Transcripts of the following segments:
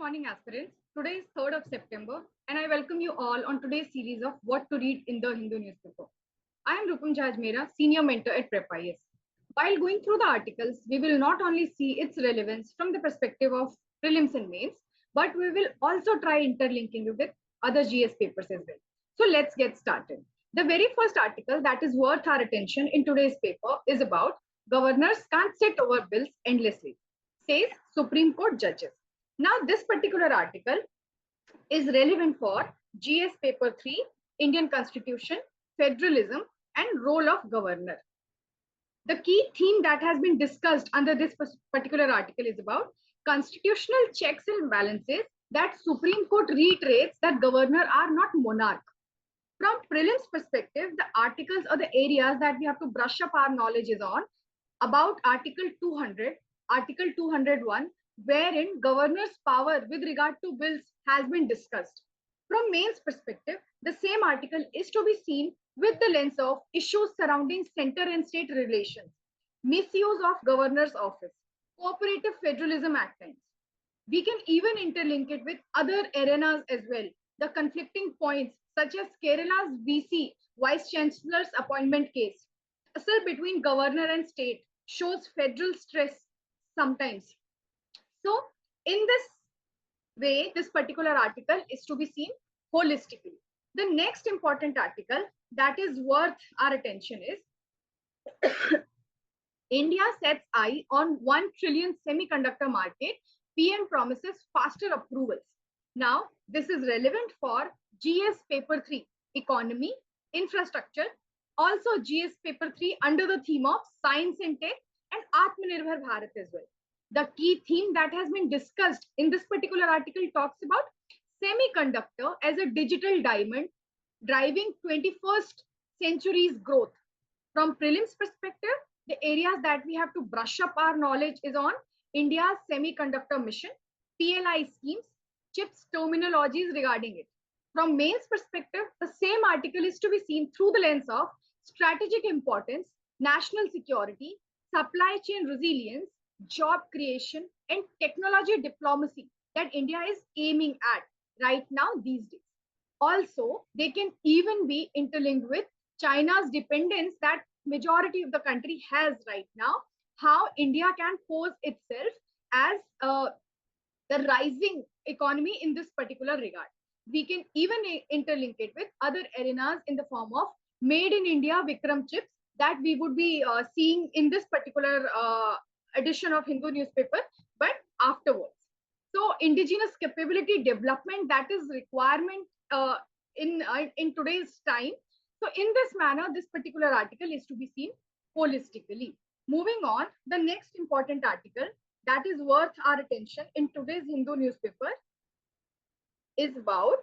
morning, aspirants. Today is 3rd of September, and I welcome you all on today's series of What to Read in the Hindu newspaper. I am 𝗷𝗶𝗹𝘆 𝗡𝗲, Senior Mentor at Prepp IAS. While going through the articles, we will not only see its relevance from the perspective of prelims and mains, but we will also try interlinking it with other GS papers as well. So let's get started. The very first article that is worth our attention in today's paper is about governors can't sit over bills endlessly, says Supreme Court judges. Now, this particular article is relevant for GS Paper 3, Indian Constitution, Federalism, and Role of Governor. The key theme that has been discussed under this particular article is about constitutional checks and balances that Supreme Court reiterates that governor are not monarch. From prelims perspective, the articles or the areas that we have to brush up our knowledge is on about Article 200, Article 201, wherein governor's power with regard to bills has been discussed. From mains perspective, the same article is to be seen with the lens of issues surrounding center and state relations, misuse of governor's office, cooperative federalism at times. We can even interlink it with other arenas as well. The conflicting points such as Kerala's VC, Vice Chancellor's appointment case, tussle between governor and state shows federal stress sometimes. So in this way, this particular article is to be seen holistically. The next important article that is worth our attention is India sets eye on 1 trillion semiconductor market. PM promises faster approvals. Now, this is relevant for GS Paper 3, Economy, Infrastructure, also GS Paper 3 under the theme of Science and Tech and 𝗏𝗏𝗏𝗏 Bharat as well. The key theme that has been discussed in this particular article talks about semiconductor as a digital diamond driving 21st century's growth. From prelims perspective, the areas that we have to brush up our knowledge is on India's semiconductor mission, PLI schemes, chips terminologies regarding it. From mains perspective, the same article is to be seen through the lens of strategic importance, national security, supply chain resilience, job creation, and technology diplomacy that India is aiming at right now these days. Also, they can even be interlinked with China's dependence that majority of the country has right now, how India can pose itself as the rising economy in this particular regard. We can even interlink it with other arenas in the form of Made in India Vikram chips that we would be seeing in this particular edition of Hindu newspaper, but afterwards. So indigenous capability development, that is requirement in today's time. So in this manner, this particular article is to be seen holistically. Moving on, the next important article that is worth our attention in today's Hindu newspaper is about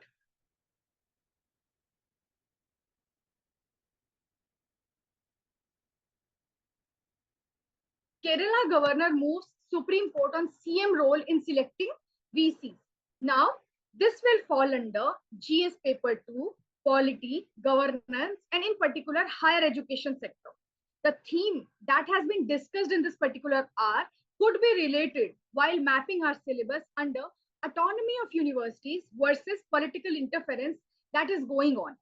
Kerala governor moves Supreme Court on CM role in selecting VCs. Now, this will fall under GS Paper 2, Polity, Governance, and in particular, higher education sector. The theme that has been discussed in this particular hour could be related while mapping our syllabus under autonomy of universities versus political interference that is going on.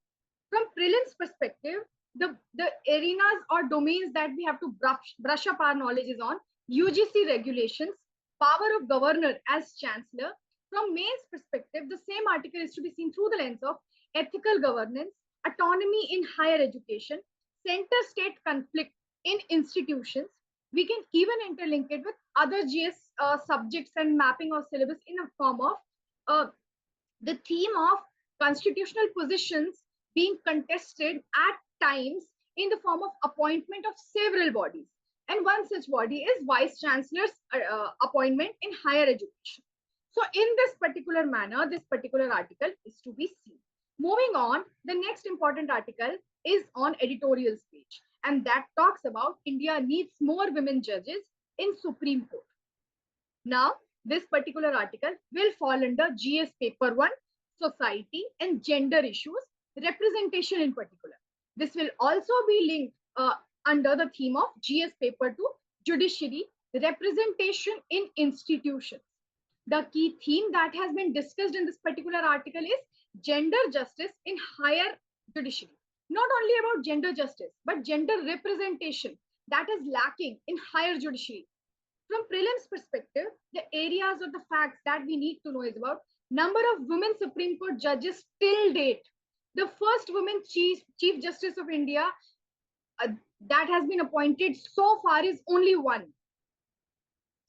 From prelims perspective, the arenas or domains that we have to brush up our knowledge is on UGC regulations, power of governor as chancellor. From mains perspective, the same article is to be seen through the lens of ethical governance, autonomy in higher education, center-state conflict in institutions. We can even interlink it with other GS subjects and mapping of syllabus in a form of the theme of constitutional positions being contested at times in the form of appointment of several bodies. And one such body is Vice Chancellor's appointment in higher education. So in this particular manner, this particular article is to be seen. Moving on, the next important article is on editorials page, and that talks about India needs more women judges in Supreme Court. Now, this particular article will fall under GS Paper 1, Society and Gender Issues, Representation in particular. This will also be linked under the theme of GS Paper 2, Judiciary, Representation in Institutions. The key theme that has been discussed in this particular article is gender justice in higher judiciary. Not only about gender justice, but gender representation that is lacking in higher judiciary. From prelims perspective, the areas or the facts that we need to know is about number of women Supreme Court judges till date. The first woman Chief Justice of India that has been appointed so far is only one.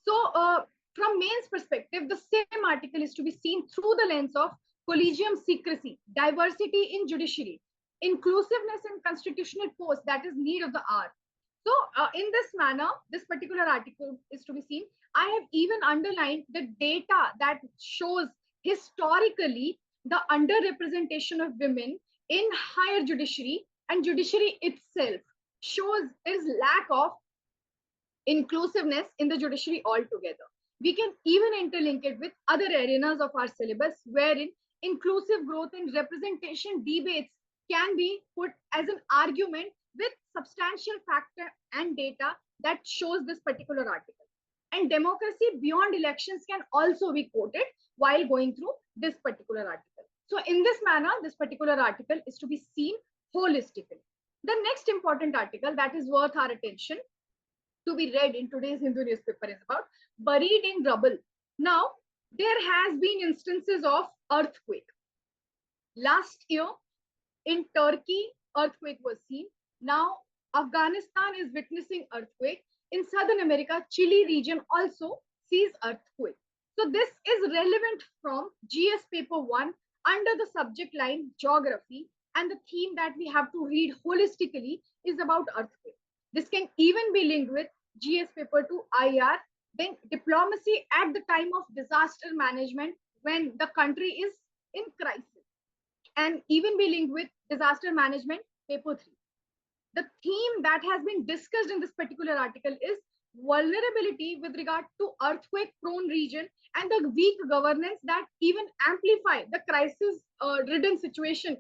So from mains perspective, the same article is to be seen through the lens of collegium secrecy, diversity in judiciary, inclusiveness in constitutional posts, that is need of the hour. So in this manner, this particular article is to be seen. I have even underlined the data that shows historically the underrepresentation of women in higher judiciary, and judiciary itself shows its lack of inclusiveness in the judiciary altogether. We can even interlink it with other arenas of our syllabus wherein inclusive growth and representation debates can be put as an argument with substantial factor and data that shows this particular article. And democracy beyond elections can also be quoted while going through this particular article. So in this manner, this particular article is to be seen holistically. The next important article that is worth our attention to be read in today's Hindu newspaper is about buried in rubble. Now, there has been instances of earthquake. Last year in Turkey, earthquake was seen. Now, Afghanistan is witnessing earthquake. In Southern America, Chile region also sees earthquake. So this is relevant from GS paper 1 under the subject line geography, and the theme that we have to read holistically is about earthquake. This can even be linked with GS paper 2 IR, then diplomacy at the time of disaster management when the country is in crisis, and even be linked with disaster management paper 3. The theme that has been discussed in this particular article is vulnerability with regard to earthquake prone region and the weak governance that even amplify the crisis ridden situation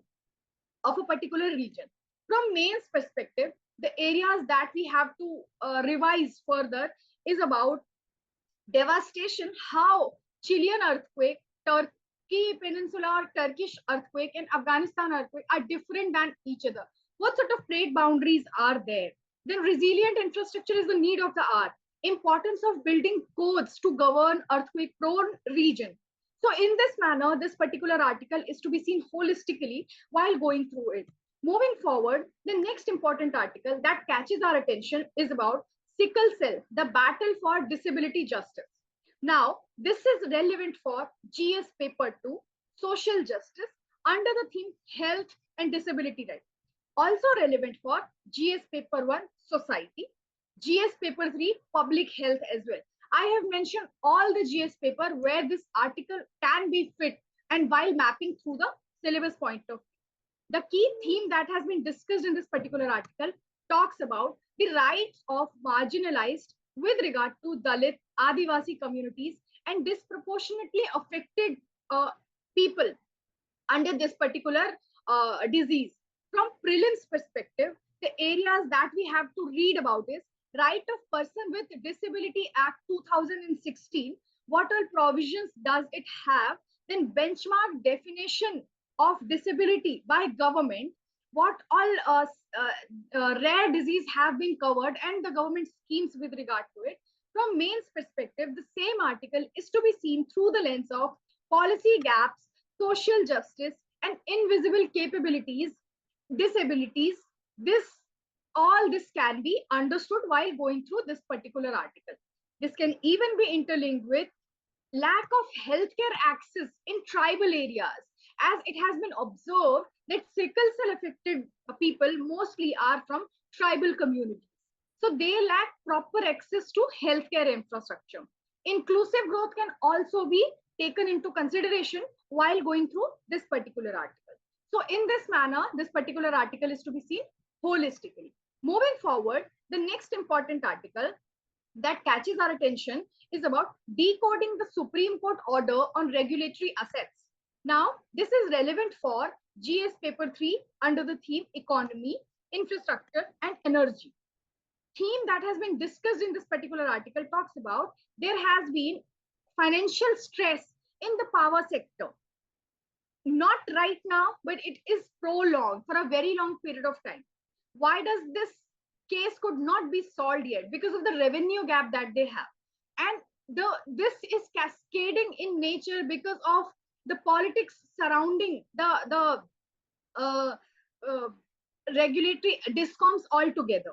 of a particular region. From mains perspective, the areas that we have to revise further is about devastation, how Chilean earthquake, Turkey peninsula or Turkish earthquake and Afghanistan earthquake are different than each other. What sort of trade boundaries are there? Then resilient infrastructure is the need of the hour. Importance of building codes to govern earthquake prone region. So in this manner, this particular article is to be seen holistically while going through it. Moving forward, the next important article that catches our attention is about sickle cell, the battle for disability justice. Now, this is relevant for GS paper 2, social justice, under the theme health and disability rights. Also relevant for GS paper 1, society, GS paper 3, public health as well. I have mentioned all the GS paper where this article can be fit and while mapping through the syllabus point of view. The key theme that has been discussed in this particular article talks about the rights of marginalized with regard to Dalit, Adivasi communities and disproportionately affected people under this particular disease. From prelims perspective, the areas that we have to read about is Right of Person with Disability Act 2016. What all provisions does it have? Then benchmark definition of disability by government. What all rare disease have been covered and the government schemes with regard to it. From mains perspective, the same article is to be seen through the lens of policy gaps, social justice, and invisible capabilities, disabilities. All this can be understood while going through this particular article. This can even be interlinked with lack of healthcare access in tribal areas, as it has been observed that sickle cell affected people mostly are from tribal communities. So they lack proper access to healthcare infrastructure. Inclusive growth can also be taken into consideration while going through this particular article. So in this manner, this particular article is to be seen holistically. Moving forward, the next important article that catches our attention is about decoding the Supreme Court order on regulatory assets. Now, this is relevant for GS paper 3 under the theme economy, infrastructure, and energy. Theme that has been discussed in this particular article talks about there has been financial stress in the power sector. Not right now, but it is prolonged for a very long period of time. Why does this case could not be solved yet? Because of the revenue gap that they have. And this is cascading in nature because of the politics surrounding the regulatory discoms altogether.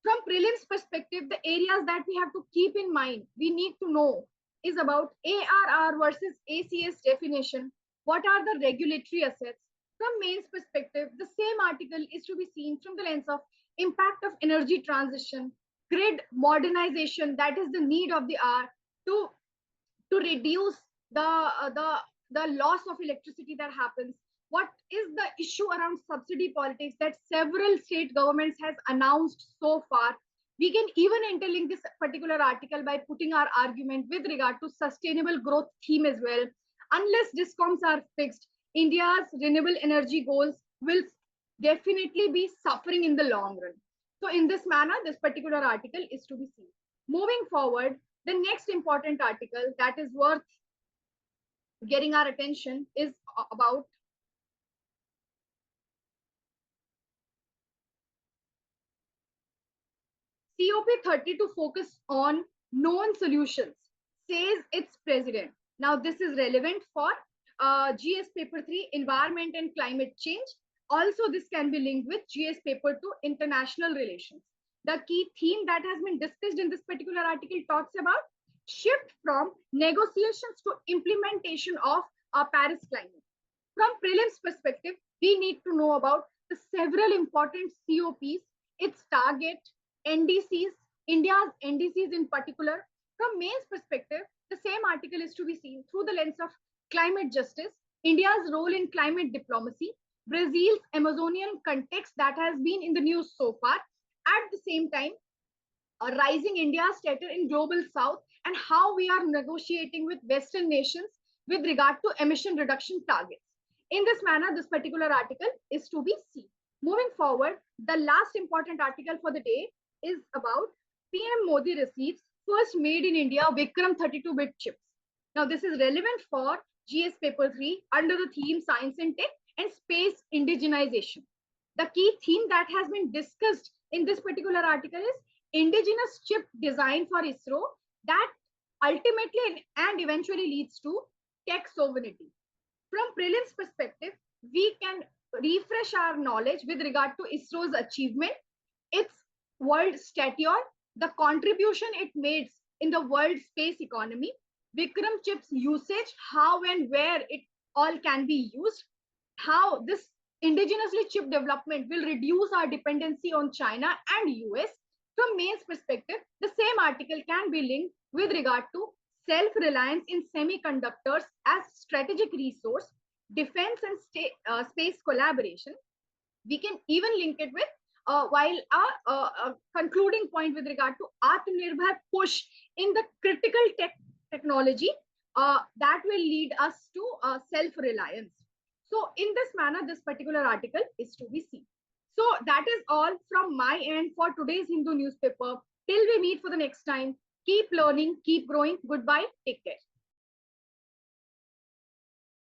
From prelims perspective, the areas that we have to keep in mind, we need to know is about ARR versus ACS definition. What are the regulatory assets? From mains perspective, the same article is to be seen from the lens of impact of energy transition, grid modernization, that is the need of the hour to reduce the loss of electricity that happens. What is the issue around subsidy politics that several state governments has announced so far? We can even interlink this particular article by putting our argument with regard to sustainable growth theme as well. Unless discoms are fixed, India's renewable energy goals will definitely be suffering in the long run. So in this manner, this particular article is to be seen. Moving forward, the next important article that is worth getting our attention is about COP30 to focus on known solutions, says its president. Now, this is relevant for GS paper 3, environment and climate change. Also, this can be linked with GS paper 2, international relations. The key theme that has been discussed in this particular article talks about shift from negotiations to implementation of Paris climate. From prelims perspective, we need to know about the several important COPs, its target, NDCs, India's NDCs in particular. From mains perspective, the same article is to be seen through the lens of climate justice, India's role in climate diplomacy, Brazil's Amazonian context that has been in the news so far. At the same time, rising India's stature in global south and how we are negotiating with Western nations with regard to emission reduction targets. In this manner, this particular article is to be seen. Moving forward, the last important article for the day is about PM Modi receives first made in India Vikram 32-bit chips. Now, this is relevant for GS paper 3 under the theme science and tech and space indigenization. The key theme that has been discussed in this particular article is indigenous chip design for ISRO that ultimately and eventually leads to tech sovereignty. From prelims perspective, we can refresh our knowledge with regard to ISRO's achievement, its world stature, the contribution it made in the world space economy, Vikram chips usage, how and where it all can be used, how this indigenously chip development will reduce our dependency on China and US. From mains perspective, the same article can be linked with regard to self-reliance in semiconductors as strategic resource, defense and space collaboration. We can even link it with while a concluding point with regard to 𝗏𝗏𝗏 push in the critical technology that will lead us to self-reliance. So in this manner, this particular article is to be seen. So that is all from my end for today's Hindu newspaper. Till we meet for the next time, keep learning, keep growing. Goodbye. Take care.